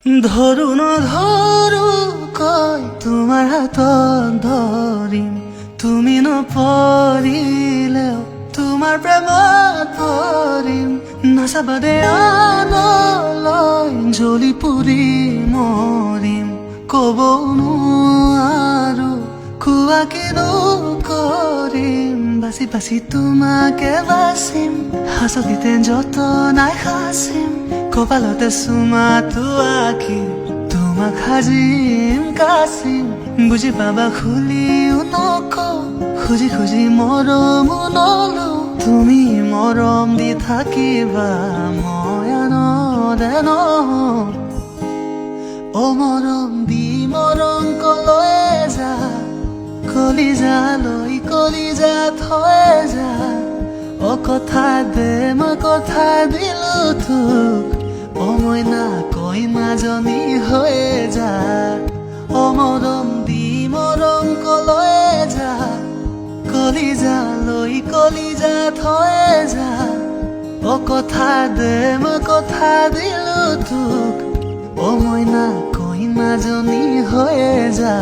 ধৰো নধৰো কয় তোমাৰ হাতত ধৰিম, তুমি নপৰিলেও তোমাৰ প্ৰেমত পৰিম। নাচাবা দে আনলৈ জ্বলি পুৰি মৰিম, ক'বও নোৱাৰো কোৱা কিনো কৰিম। বাচি বাচি তোমাকে বাচিম, হাঁচতিতে যতনাই সাচিম, কপালতে চুমাটো আঁকি তোমাক সাজিম কাচিম। বুজি পাবা খুলিও নকওঁ, খুজি খুজি মৰমো নলওঁ। তুমি মৰম দি থাকিবা, মই আনন্দে নহওঁ। অ মৰম দি মৰম কলৈ যা, কলিজালৈ কলিজা থৈ যা। অ কথা দে মই কথা দিলো তোক, অ মইনা কইনাজনী হৈ যা। অ মৰম দি মৰম কলৈ যা, কলিজালৈ কলিজা থৈ যা। অ কথা দে মই কথা দিলো তোক, অ মইনা কইনাজনী হৈ যা।